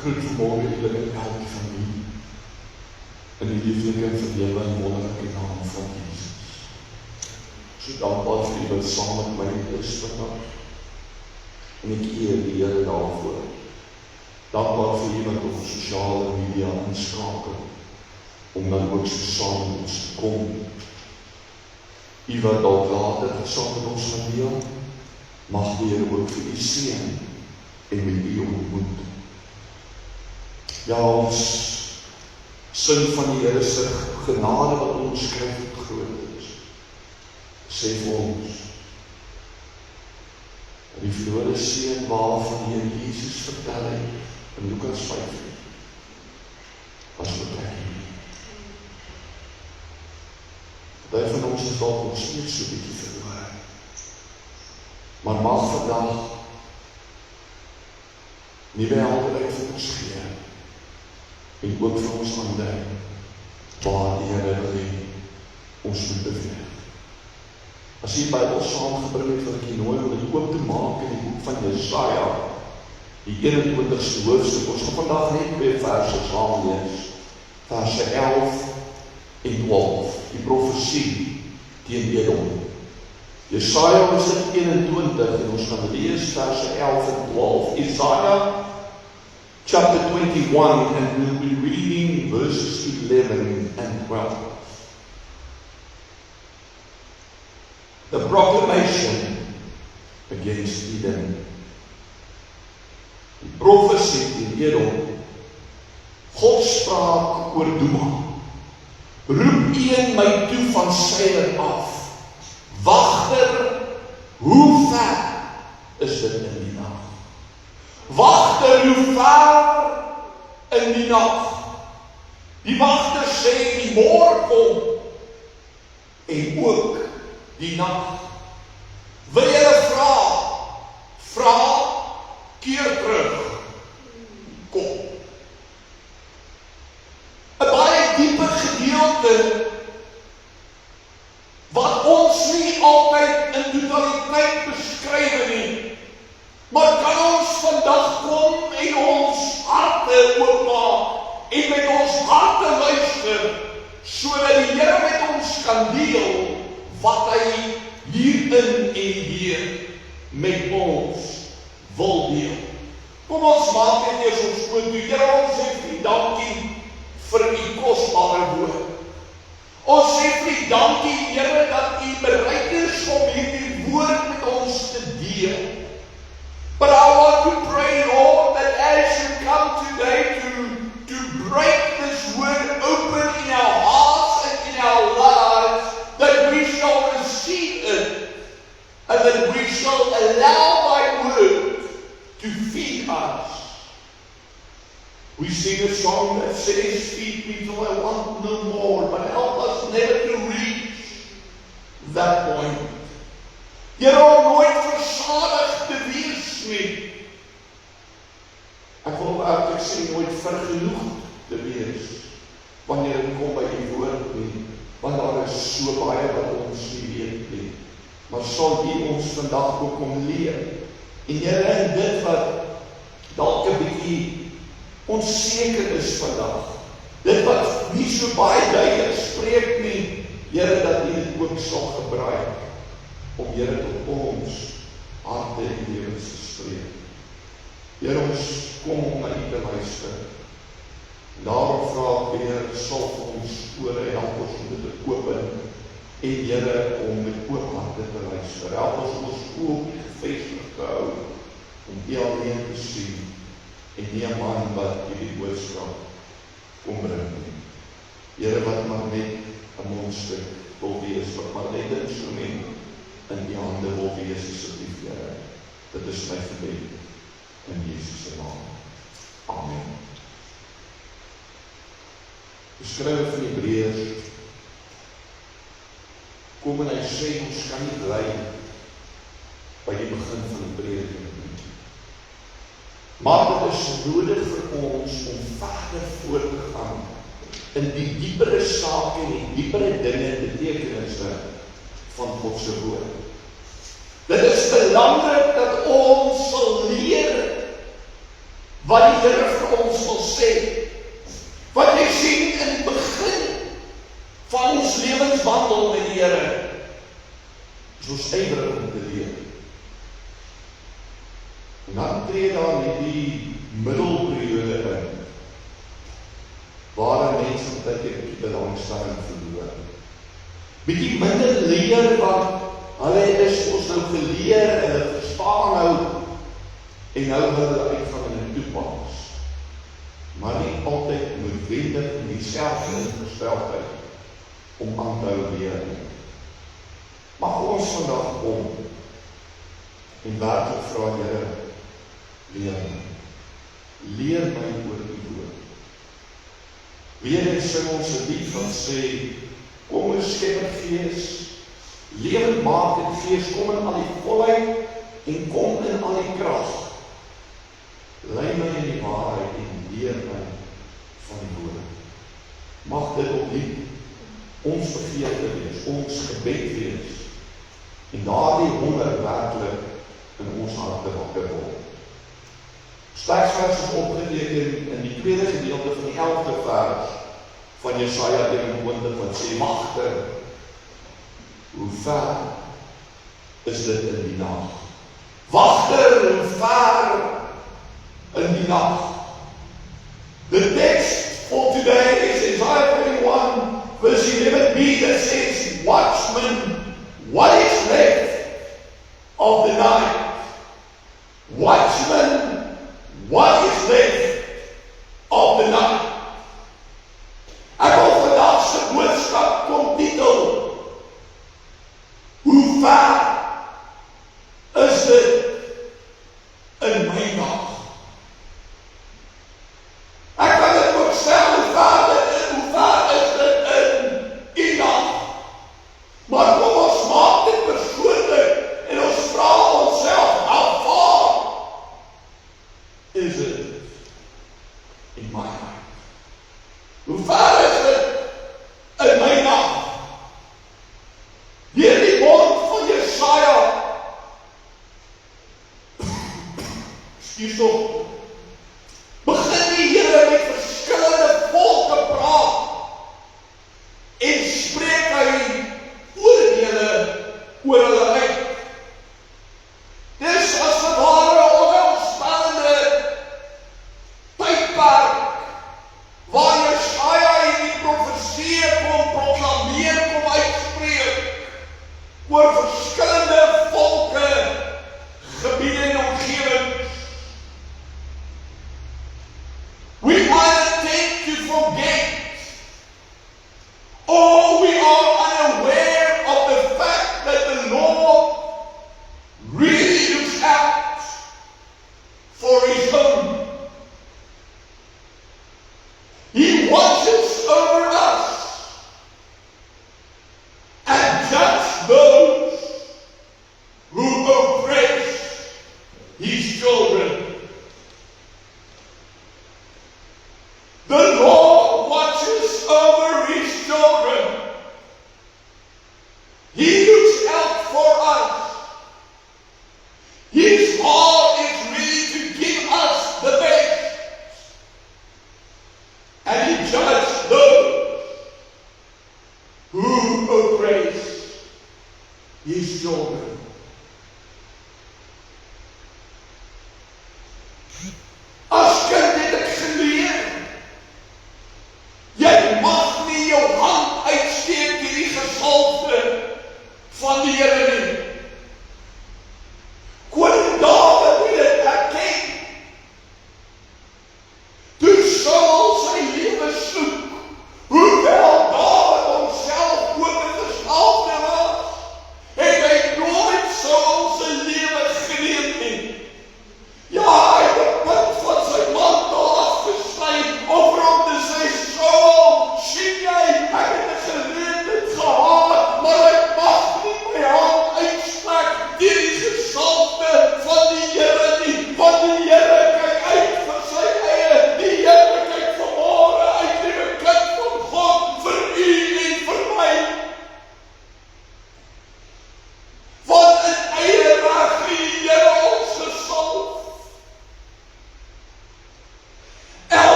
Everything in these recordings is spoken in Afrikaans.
groet vanmorgen julle in elke familie, in die lieflike en verlewe en wonderlike naam van Jesus. So dankbaar vir die wat saam met my is vandag, en ek eer die Here daarvoor. Dankbaar vir die wat op sosiale media inskakel, om dan ook so saam met ons te kom. Die wat dalk later saam met ons gaan deel, mag die Here ook vir u seën en met u ontmoet. Ja, ons sin van die Here se genade wat ons skryf het groot is. Sê vir ons, die verlore seun waarvan die Here Jesus vertel het in Lukas 5, was betrek nie. Party van ons is dalk nog steeds so bietjie verloor. Maar mag vandag nuwe helderheid vir ons gee en ook vir ons aandui waar die Here wil hê ons moet beweeg. As jy die Bybel saamgebring het, wil ek jy nooi om dit oop te maak in die boek van Jesaja, die 21ste hoofstuk. Ons gaan vandag net 2 verse saam lees, verse 11 en 12, die profesie teen Edom. Jesaja hoofstuk 21 en ons gaan lees verse 11 en 12. Jesaja chapter 21, and we'll be reading verses 11 and 12. The proclamation against Edom. Die profesie teen Edom. God spraak oor Duma. Roep een my toe van Seir af. Wagter, hoe ver is dit in die nag? Wagter, hoe ver in die nag? Die wagter sê die môre kom en ook die nag. Wil julle vra? Vra, keer terug. Kom. 'n baie diepe gedeelte wat ons nie altyd in totaliteit beskryf nie, maar kan ons vandag kom en ons harte oopmaak en met ons harte luister, sodat die Here met ons kan deel wat hy hierin en hier met ons wil deel. Kom ons maak dit eers ons oor toe. Here, ons sê vir u dankie vir u kosbare woord. Ons sê vir u dankie, Here, dat u bereid is om hierdie woord met ons te deel. But I want to pray, Lord, that as you come today to break this word open in our hearts and in our lives, that we shall receive it, and that we shall allow thy word to feed us. We sing a song that says, feed me till I want no more, but help us never to reach that point. Here om nooit versadig te wees nie. Ek wil ook sê nooit vergenoeg te wees, wanneer het kom by die woord nie, want daar is so baie wat ons nie weet nie. Maar sal u ons vandag ook kom leer, en Here, in dit wat dalk 'n bietjie onseker is vandag, dit wat nie so baie duidelik spreek nie, Here, dat u dit ook sal gebruik, om Here tot ons harte en lewens te spreek. Here, ons kom om na u te luister. Daarom vra ek weer, sal vir ons ore help ons om dit te open, en Here, om met oop harte te luister. Help ons oop gefestig te hou, om u alleen te sien, en nie 'n man wat hierdie boodskap kom bring nie. Here, wat maar net 'n mondstuk wil wees, wat maar net 'n instrument in die hande wil wees, asseblief, Here. Dit is my gebed in Jesus se naam. Amen. Die skrywer van Hebreërs kom en hy sê, ons kan nie bly by die begin van die prediking nie. Maar dit is nodig vir ons om verder voort te gaan in die diepere sake en die diepere dinge en betekenisse van God se woord. Dit is belangrik dat ons sal leer wat die Here vir ons sê. Wat jy sien in die begin van ons lewenswandel met die Here, is ons ywerig om te leer. En dan tree daar die middelperiode in, waar mense tydjie die belangstelling verloor. Bietjie minder leer, want hulle is ons nou geleer en hulle verstaan nou, en nou wil hulle uitgaan in 'n toepas. Maar nie altyd noodwendig in dieselfde ingesteldheid om aan te hou leer nie. Mag ons vandag kom en werklik vra, Here, leer my. Leer my oor die woord. Weer eens sing ons 'n lied wat sê, kom o Skepper Gees, lewend makende Gees, kom in al die volheid en kom in al die krag. Lei my in die waarheid en leer my van die woord. Mag dit opnieuw ons begeerte wees, ons gebed wees, en daardie honger werklik in ons harte wakker word. Teksvers is opgeteken in die tweede gedeelte van die 11de vers van Jesaja 21 wat sê, Magter, hoe ver is dit in die nag? Wagter, hoe ver in die nag? The text for today is Isaiah 21 verse 11b that says, Watchman, what is left of the night? Watchman, what is left of the night? Ek wil vandag se boodskap kom titel, hoe ver is dit in my nag? Ek kan dit ook stel, hoe ver is dit in die nag? Maar kom ons maak dit persoonlik en ons vra onsself, how far is it in my life? Hoe ver is dit in my nag? Deur die mond van Jesaja, begin die Here met verskillende volke praat en spreek hy oordele oor hulle uit. Dis as 'n ware onheilspellende tydperk waar Jesaja hierdie profesie kom proklameer, kom uitspreek oor verskillende volke, gebiede en omgewings. We either tend to forget, or we are unaware of the fact that the Lord really looks out for His own. He watches over us and judges those who oppress His children. The Lord watches over His children. He looks out for us. His heart is ready to give us the best. And He judges those who oppress His children. As kind het ek geleer, jy mag nie jou hand uitsteek hierdie gesalfde van die Here nie. Koning Dawid het dit erken. Toe Saul sy lewe soek, hoewel Dawid homself ook 'n gesalfde was, het hy nooit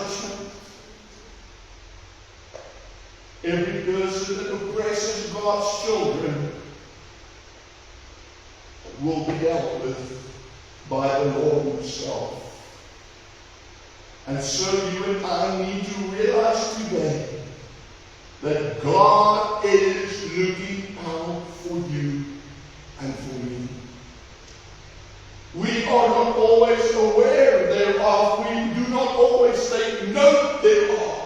judgment. Every person that oppresses God's children will be dealt with by the Lord Himself. And so you and I need to realize today that God is looking out for you and for me. We are not always aware thereof. We do not always take note thereof.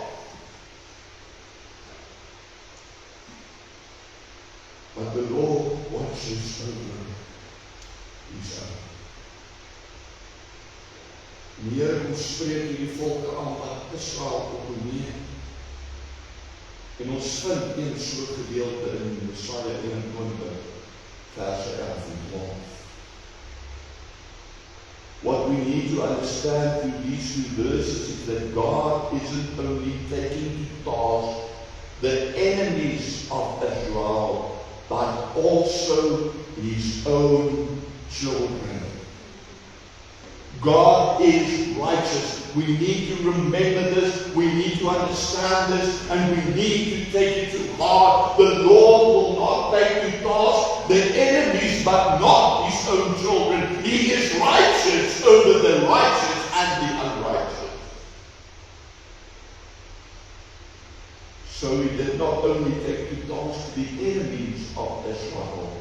But the Lord watches over His own. Die Here kom spreek hierdie volke aan wat Israel opneem. En ons vind een so gedeelte in Jesaja 21 verse 11 en 12. What we need to understand through these two verses is that God isn't only taking to task the enemies of Israel, but also His own children. God is righteous. We need to remember this, we need to understand this, and we need to take it to heart. The Lord will not take to task the enemies, but not His own children. He is righteous over the righteous and the unrighteous. So He did not only take to task the enemies of Israel,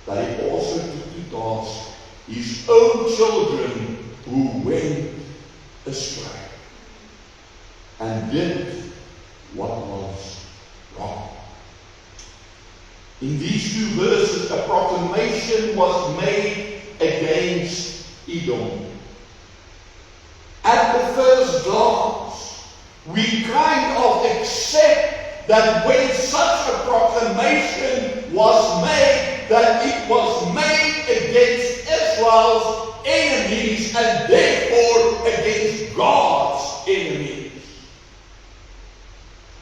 but He also took to task His own children who went astray and did what was wrong. In these two verses, a proclamation was made against Edom. At the first glance, we kind of accept that when such a proclamation was made, that it was made against Israel's enemies and therefore against God's enemies.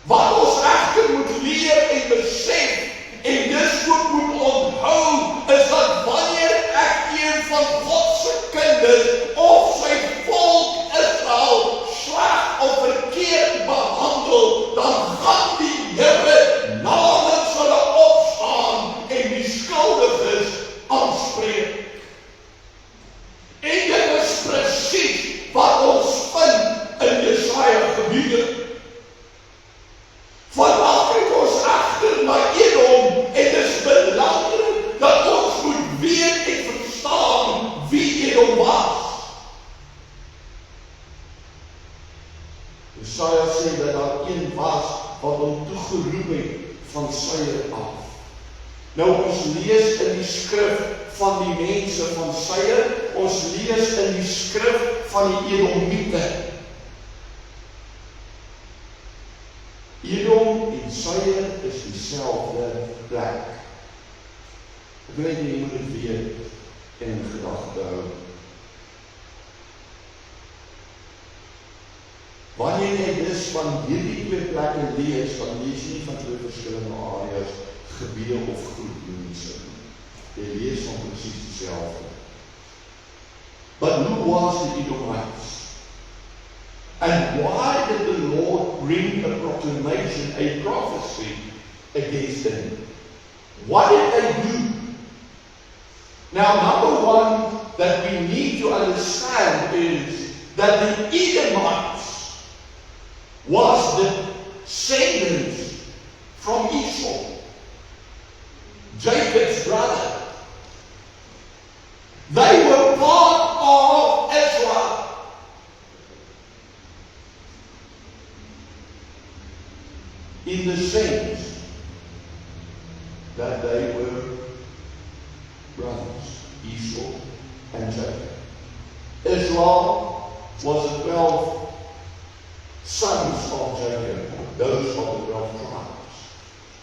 Wat ons regtig moet leer en besef en dis ook moet onthou is dat wanneer ek een van God se kinders of sy volk Israel sleg of verkeerd behandel, dan gaan die Here namens hulle opstaan en die skuldiges aanspreek. En dit is presies wat ons vind in Jesaja gebiede. Vandag kyk ons agter na Edom en dit is belangrik dat ons moet weet en verstaan wie Edom was. Jesaja sê dat daar een was wat hom toegeroep het van Seir af. Nou ons lees in die skrif van die mense van Seir, ons lees in die skrif van die Edomiete. Edom en Seir is dieselfde plek. Ek weet jy moet dit weet en in gedagte hou. Wanneer jy dus van hierdie twee plekke lees, dan lees jy nie van twee verskillende areas, gebiede of groepmense. Jy lees van presies dieselfde. But who was the Edomites? And why did the Lord bring a proclamation, a prophecy against them? What did they do? Now, number one that we need to understand is that the Edomites was the descendants from Esau, Jacob's brother. They were part of Israel. In the sense that they were brothers, Esau and Jacob. Israel was the 12 sons of Jacob, those are the 12 tribes.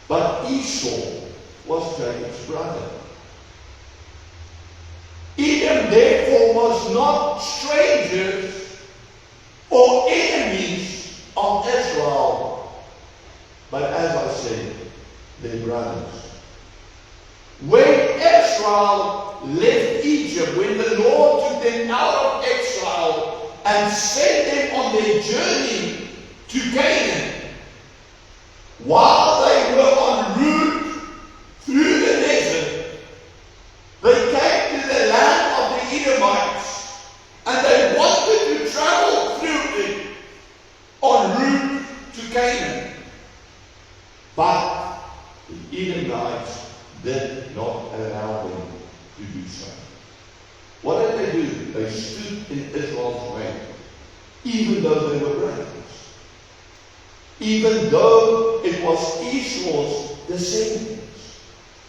But Esau was Jacob's brother. Edom therefore was not strangers or enemies of Israel, but as I said, their brothers. When Israel left Egypt, when the Lord took them out of exile and sent them on their to Canaan. While they were en route through the desert, they came to the land of the Edomites, and they wanted to travel through it en route to Canaan. But the Edomites did not allow them to do so. What did they do? They stood in Israel's way, even though they were brothers. Even though it was Esau's descendants.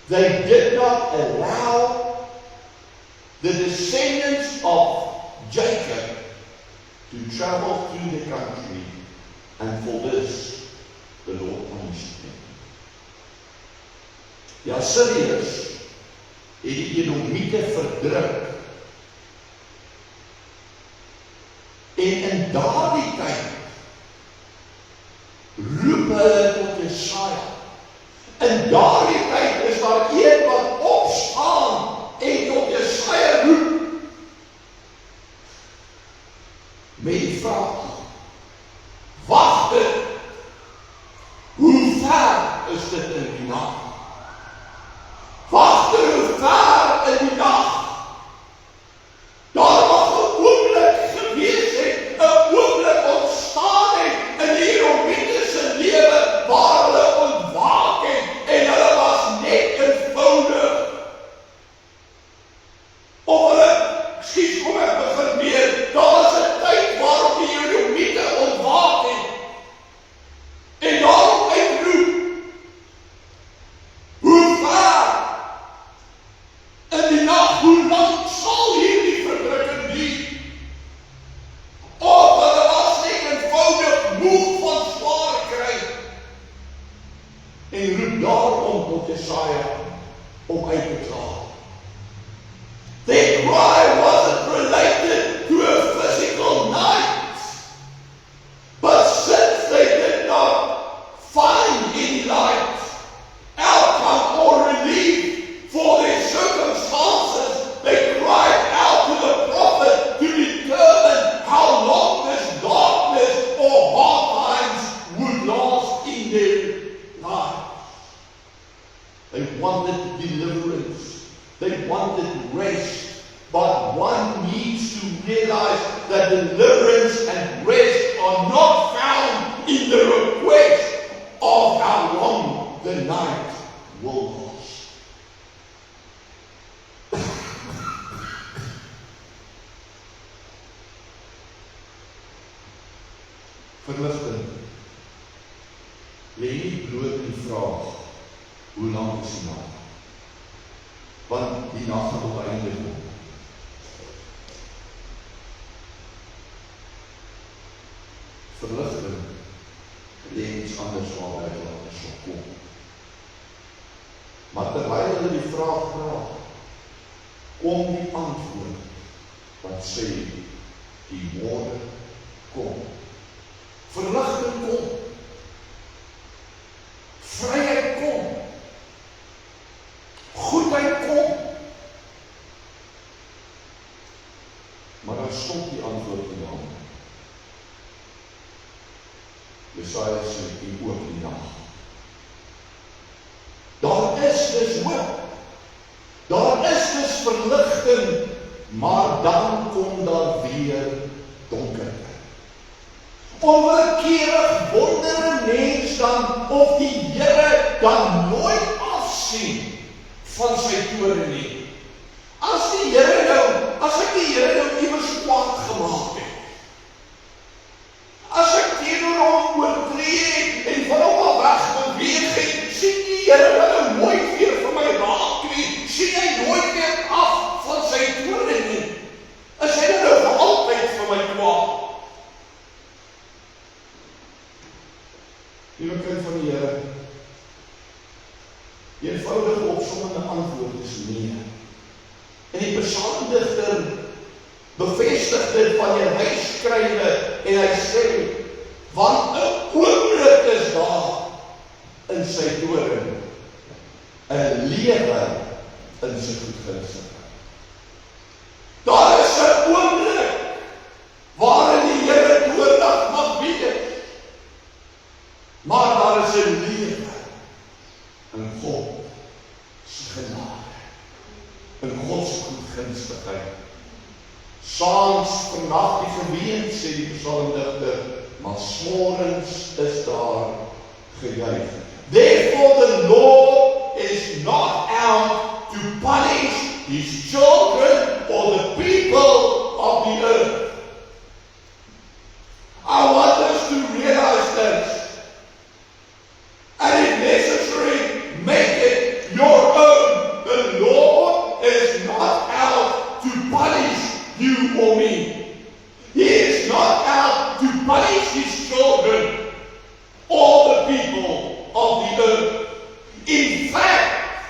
They did not allow the descendants of Jacob to travel through the country, and for this the Lord punished them. Die Assiriërs het die Edomiete verdruk. En in daardie tyd roep hulle tot Jesaja. In daardie tyd is daar een wat opstaan en tot Jesaja roep. Met die vraag, wacht dit, hoe ver is dit in die nacht? Wacht dit, hoe ver in die nacht? Daar mag een oomblik gewees het, een oomblik ontstaan het in die Edomiete lewe, waar hulle ontwaak het, en hulle was net eenvoudig. Of hulle, kom ek begin meer, daar was een tyd waarop die Edomiete ontwaak het, en daarom uitroep, hoe ver in die nacht, hoe lang sal hierdie verdrukking wees? Of hulle was net eenvoudig moeg van swaar kry, en roep daarom tot Jesaja om uit te klaar. Their cry wasn't related to a physical night, but since they did not find any light, outcome or relief for their circumstances, they cried out to the prophet to determine how long this darkness or hard times would last in their lives. They wanted deliverance. They wanted rest. But one needs to realize that deliverance and rest are not found in the request of how long the night will last. Verligting lê nie bloot in die vraag, hoe lang is die nag? Want die nag gaan op einde kom. Verligting lê iets anders waarby hulle sal kom. Maar terwyl hulle die vraag vra, kom die antwoord wat sê, die môre kom. Verligting kom. Vryheid kom. Goedheid kom. Maar dan stop die antwoord in die hand. Jesaja sê, en ook die nag. Daar is dus hoop. Daar is dus verligting, maar dan kom daar weer donkerte. Onwillekeurig wonder 'n mens dan of die Here dan nooit afsien van sy toorn nie. As ek die Here nou iewers kwaad gemaak het, as ek teenoor hom oortree het en van hom af weg beweeg het, sien die Here nou nooit weer vir my raak nie, sien hy nooit weer af van sy toorn nie. Is hy nou vir altyd vir my kwaad? Liewe kind van die Here, die eenvoudige opsommende antwoord is nee. En die psalmdigter bevestig dit wanneer hy skrywe en hy sê, want 'n oomblik is daar in sy toorn, 'n lewe in sy goedgunstigheid. Daar is 'n oomblik waarin die Here toornig mag wees. rustigheid. Saans vernag die geween, sê die psalmdigter, maar smorens is daar gejuig. Therefore the Lord is not out to punish his children or the people of the earth. I want us to realize this. And if necessary, make it your own. The Lord is not out to punish you or me. He is not out to punish his children or the people of the earth. In fact,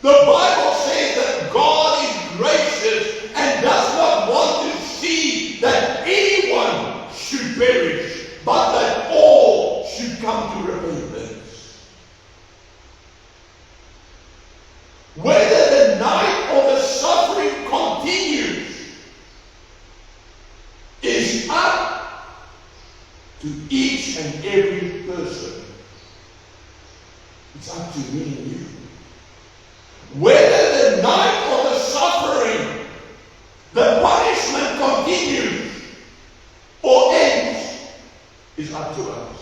the Bible says that God is gracious and does not want to see that anyone should perish, but that all should come to repentance. Whether the night or the suffering continues is up to each and every person. It's up to me and you. Whether the night or the suffering, the punishment continues or ends, is up to us.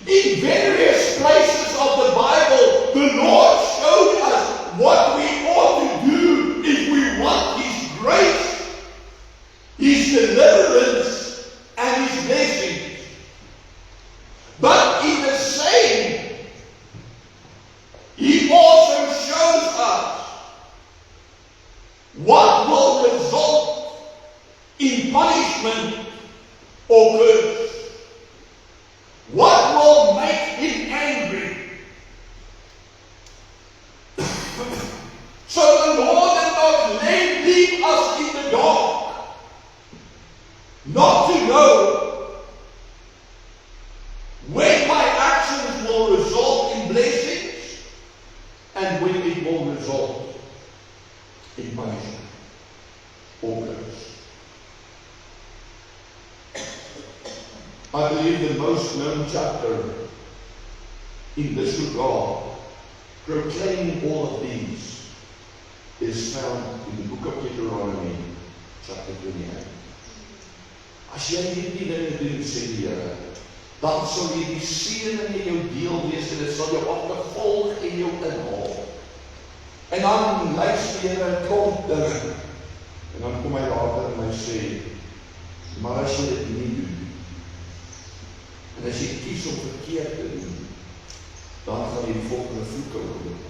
In various places of the Bible, the Lord showed us what we ought to do if we want his grace, his deliverance, and his blessings. But in the same, he also shows us what will result in punishment or curse. What will make him angry? So the Lord did not leave us in the dark, not to know when my actions will result in blessings and when it will result in punishment or curse. I believe the most known chapter in this regard, proclaiming all of these, is found in the book of Deuteronomy, chapter 28. As jy hierdie dinge doen, sê die Here, dan sal jy die seëning in jou deel wees en dit sal jou agtervolg en jou inhaal. En dan luister die Here 'n klomp dinge. En dan kom hy later en hy sê, maar as jy dit nie doen, en as jy kies om verkeerd te doen, dan gaan jy die volgende vloeke oorkom.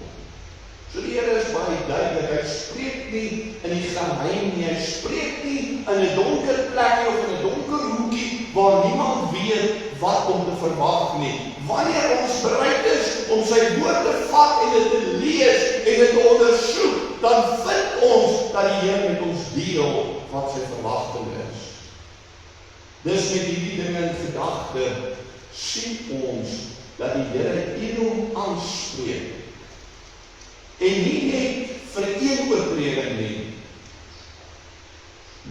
So die Here is baie duidelik, hy spreek nie in die geheim nie, hy spreek nie in 'n donker plekkie of in 'n donker hoekie waar niemand weet wat om te verwag nie. Wanneer ons bereid is om sy woord te vat en dit te lees en dit te ondersoek, dan vind ons dat die Here met ons deel wat sy verwagting is. Dus met hierdie dinge in gedagte, sien ons dat die Here Edom aanspreek. En nie net vir een oortreding nie,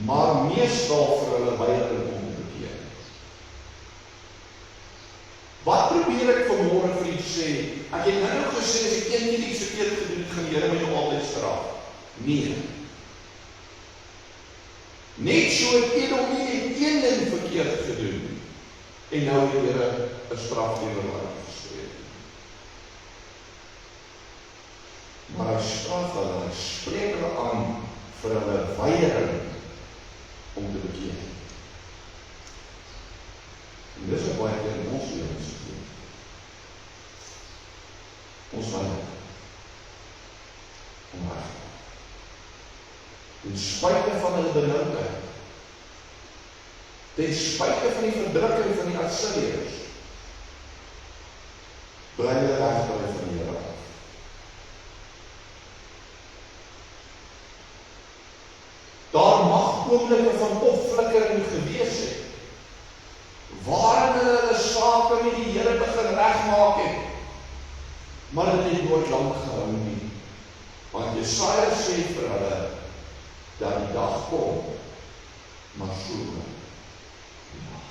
maar meestal vir hulle weiering om te bekeer. Wat probeer ek vanmôre vir u sê? Ek het nou gesê, as ek een keer iets verkeerd gedoen het, gaan die Here my nog altyd straf. Nee. Net so het Edom nie een ding verkeerd gedoen, en nou het die Here 'n straf teenoor hulle gespreek. Maar hy straf hulle, hy spreek hulle aan vir hulle weiering om te bekeer. En dis ook baie keer in ons lewens gebeur. Ons weier om reg. Ten spyte van hulle benoudheid, ten spyte van die verdrukking van die Assiriërs, bly hulle reg by van die Here af. Daar mag oomblikke van opflikkering gewees het, waarin hulle sake met die Here begin regmaak het, maar dit het nooit lank gehou nie, want Jesaja sê vir hulle, dat die dag kom, maar so die nag.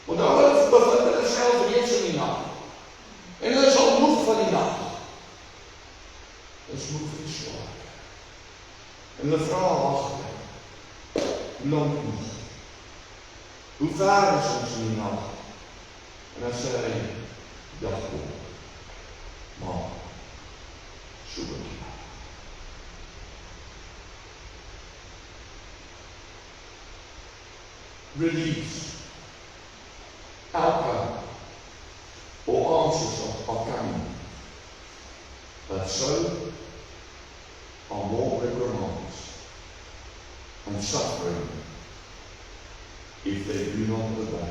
Want nou hulle bevind hulle self reeds in die nag, en hulle is al moeg van die nag. En hulle vra agter, hoe lank nog? Hoe ver is ons in die nag? En dan sê hy, dag kom. Maar, so begin. Release. Elke or answers are coming. But so are more reprimands and suffering if they do not obey,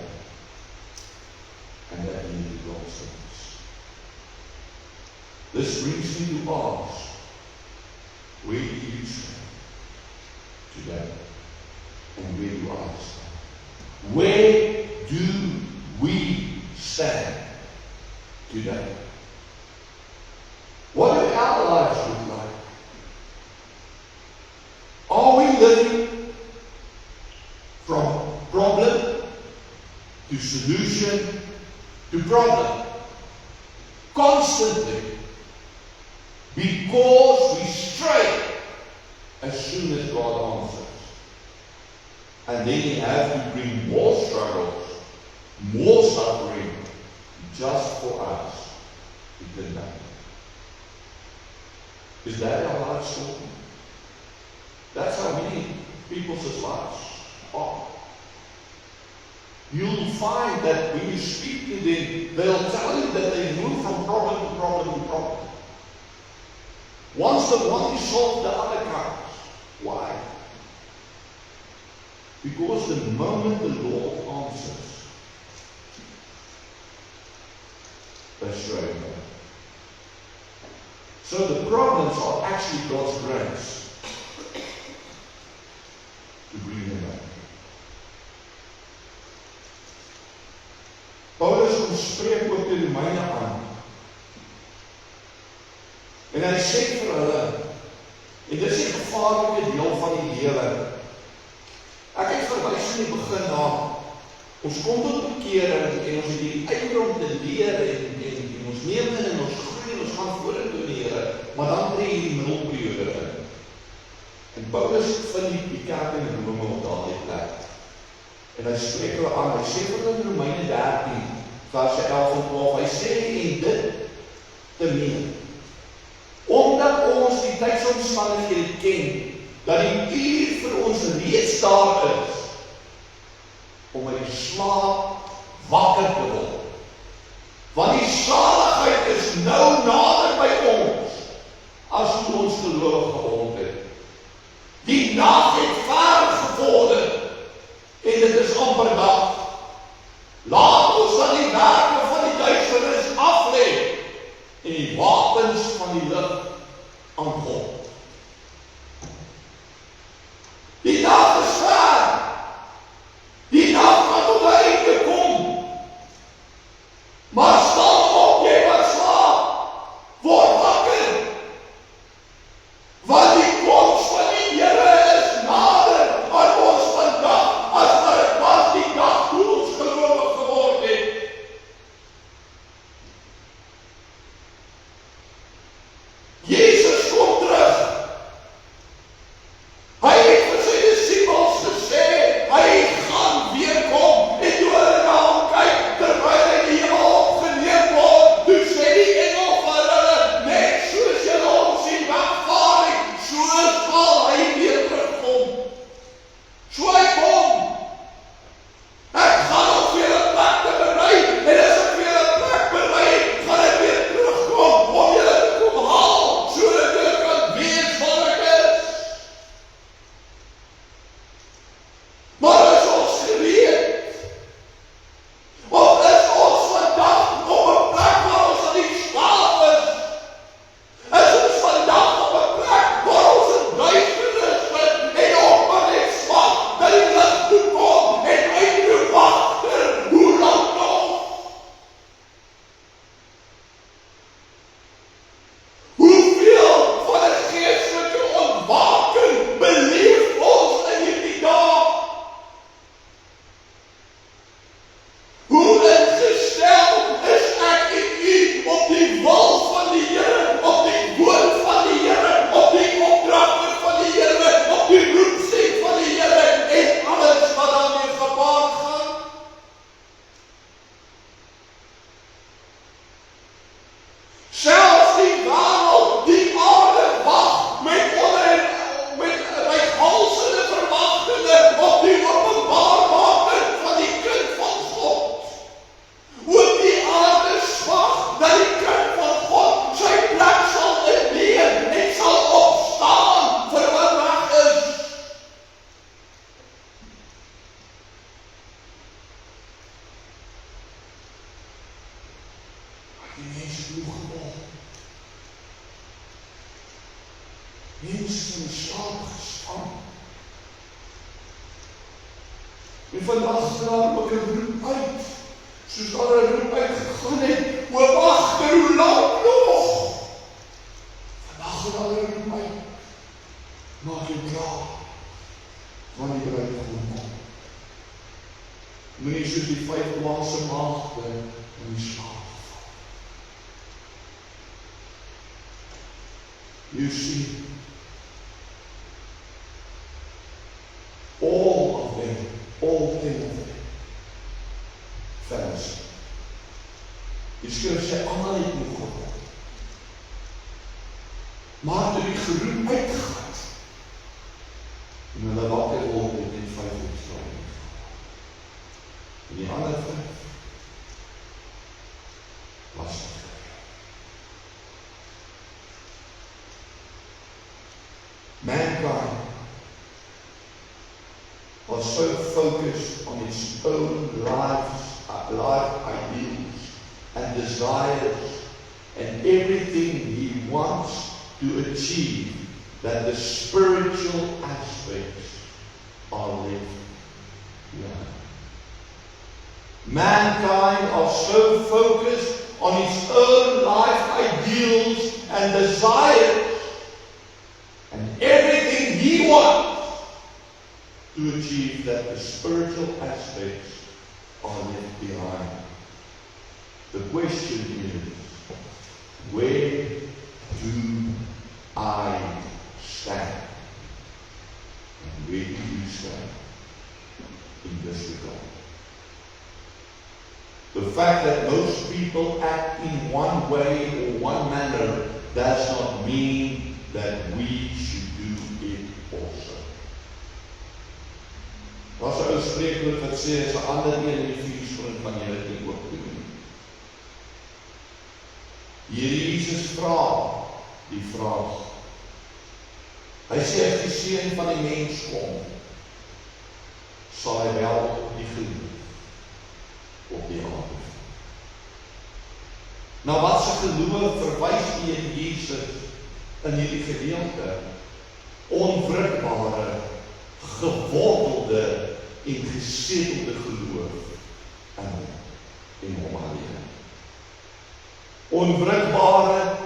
and that need God's service. This brings me to ask, where do you stand today? And where do I stand? Where do we stand today? What do our lives look like? Are we living from problem to solution to problem? Constantly. Because we stray as soon as God answers. And then you have to bring more struggles, more suffering, just for us to deny. Is that our life story? That's how many people's lives are. You'll find that when you speak to them, they'll tell you that they move from problem to problem to problem. Once the one is solved, the other comes. Why? Because the moment the Lord answers, they stray away. So the problems are actually God's grace to bring them back. Paulus kom spreek ook die Romeine aan. En hy sê vir hulle, en dit is die gevaarlike deel van die lewe. Ek het verwys in die begin na, ons kom tot bekering en ons het die eindrom te leer en ons neem in en ons groei en ons gaan vorentoe in die Here, maar dan tree die middelperiode in. En Paulus vind die kerk in Rome op daardie plek. En hy spreek hulle aan, hy sê vir hulle in Romeine 13, vers 11 en 12, hy sê en dit te meen. Omdat ons die tydsomstandighede ken, dat die uur vir ons reeds daar is, om uit die slaap wakker te word. Want die saligheid is nou nader by ons, as hoe ons geloof gehond het. Die nag het ver gevorder, en dit is amper dag. Laat ons dan die werke van die duisternis aflê, en die wapens van die lig aan God. Die dag is ver. Die dag gaan tot 'n einde kom. Maar staan op, jy wat slaap. Word wakker. Want En vandag gaan ook 'n roep uit, soos daar 'n roep uitgegaan het, o wagter, hoe lank nog? Vandag gaan daar 'n roep uit, maak jou klaar, want die bruidegom kom. Moenie soos die 5 dwaase maagde in die slaap val. You see, all of them, all 10 of them, fellowship. Die skrif sê, almal het moeg geword. Maar toe die geroep uitgegaan, en hulle wakker word, het net 5 opstaan. En die ander 5 was nie. Mankind was so focused on its own life ideals and desires and everything he wants to achieve that the spiritual aspects are left behind. Mankind are so focused on its own life ideals and desires and everything he wants to achieve that the spiritual aspects are left behind. The question is, where do I stand? And where do you stand in this regard? The fact that most people act in one way or one manner does not mean that we should do it also. Daar's 'n ou spreekwoord wat sê, as 'n ander een in die vuur spring, van julle dit ook doen. Here Jesus vra die vraag. Hy sê, as die seun van die mens kom, sal hy wel die geloof op die aarde. Nou wat se geloof verwys die in Jesus in hierdie gedeelte? Onwrikbare, gewortelde en gesetelde geloof in hom alleen. Onwrikbare,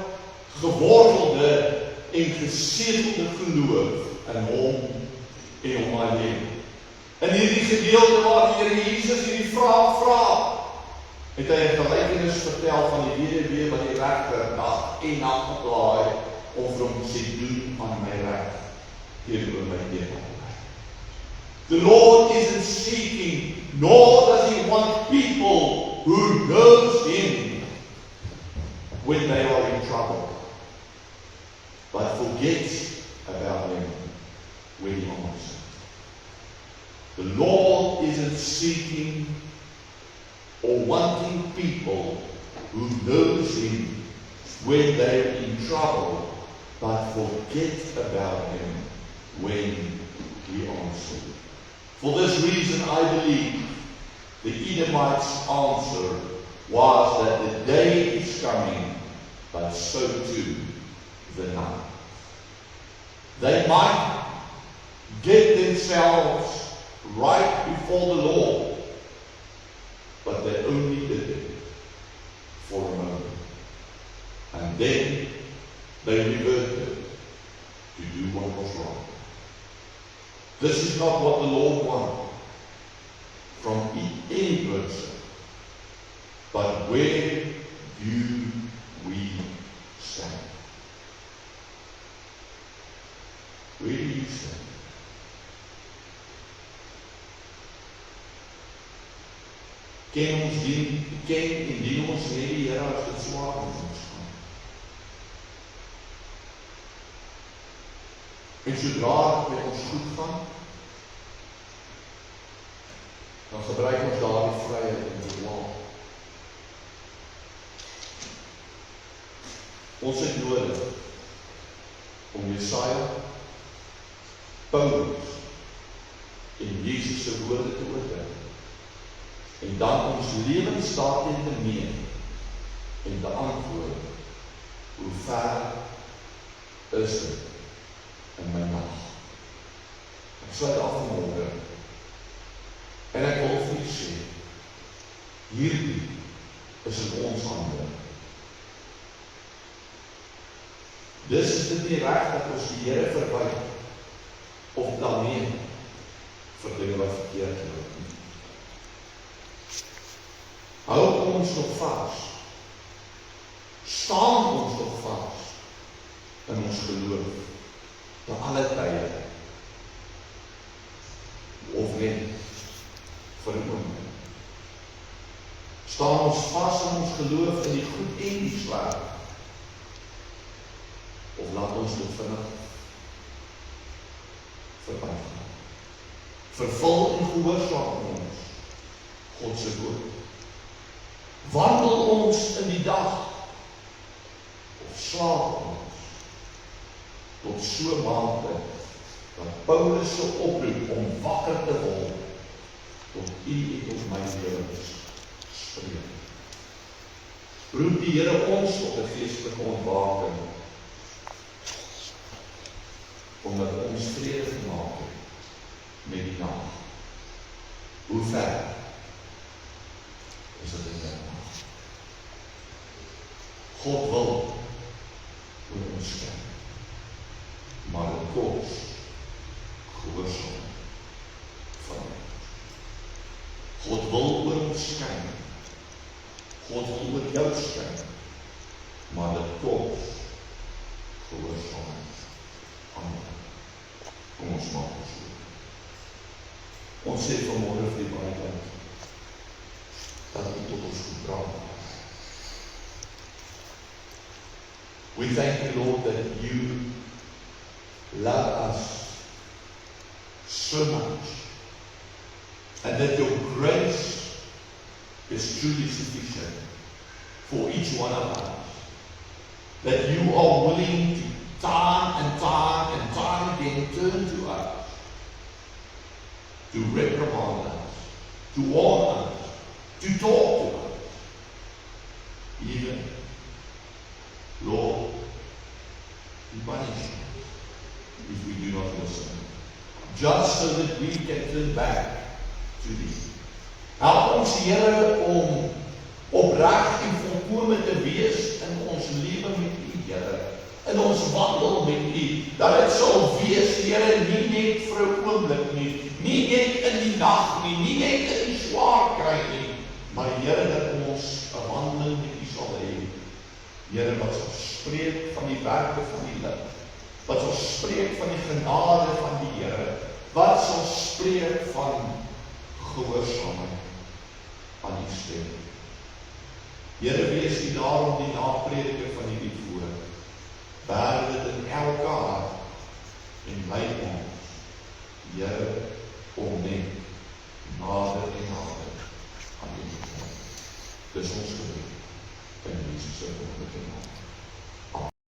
gewortelde en gesetelde geloof in hom en hom alleen. In hierdie gedeelte waar die Here Jesus hierdie vraag vra, het hy 'n gelykenis vertel van die weduwee wat die regter dag en nag geplaai om vir hom te sê, doen aan my reg teenoor my teenoor. The Lord isn't seeking, nor does he want people who knows him when they are in trouble, but forgets about him when he honors him. The Lord isn't seeking or wanting people who knows him when they're in trouble, but forget about him when he honors him. For this reason, I believe the Edomites' answer was that the day is coming, but so too the night. They might get themselves right before the Lord, but they only did it for a moment. And then they reverted to do what was wrong. This is not what the Lord wants from any person. But where do we stand? Where do you stand? Ken en dien ons net die Here as dit swaar met ons gaan. En sodra dit met ons goed gaan, dan gebruik ons daardie vryheid om te dwaal. Ons het nodig om Jesaja, Paulus en Jesus se woorde te oordink en dan ons lewens daarin te neem en te antwoord, hoe ver is dit in my nag? Ek sluit af vanmorgen en hierdie is in ons hande. Dis is dit nie reg dat ons die Here verwyder of blameer vir dinge wat verkeerd loop nie. Hou ons nog vas, staan ons nog vas in ons geloof, te alle tye, of net vir 'n oomblik. Staan ons vas in ons geloof in die goed en die sleg, of laat ons dit vinnig verbygaan. Vervul en gehoorsaam ons God se woord. Wandel ons in die dag, of slaap ons tot so mate dat Paulus se oproep om wakker te word tot u en tot my lewens spreek. Roep die Here ons tot 'n geestelike ontwaking, omdat ons vrede gemaak het met die nag. Hoe ver is dit in die nag? God wil oor ons skyn, maar dit kos gehoorsaam van ons. God wil oor ons skyn, God wil oor jou skyn, maar dit kos gehoorsaam van ons. Kom ons maak ons so. Ons sê vanmôre vir die buiteland, dat u tot ons goed praat. We thank you, Lord, that you love us so much, and that your grace is truly sufficient for each one of us. That you are willing to time and time again turn to us, to reprimand us, to warn us, to talk to us. Even, Lord, to punish us if we do not listen, just so that we can turn back to thee. Help ons, Here, om opreg en volkome te wees in ons lewe met u, Here, in ons wandel met u, dat dit sal wees, Here, nie net vir 'n oomblik nie, nie net in die nag nie, nie net in die swaar kry nie, maar Here, dat ons 'n wandeling met u sal hê, Here, wat sal spreek van die werke van die lig, wat sal spreek van die genade van die Here, wat sal spreek van gehoorsaamheid aan die stem. Here, wees u daarom die naprediker van die lied voor. Bær dit in elke hart en lei ons, Here, om net nader en nader aan u te kom. Dis ons gebed in Jesus se wonderlike naam.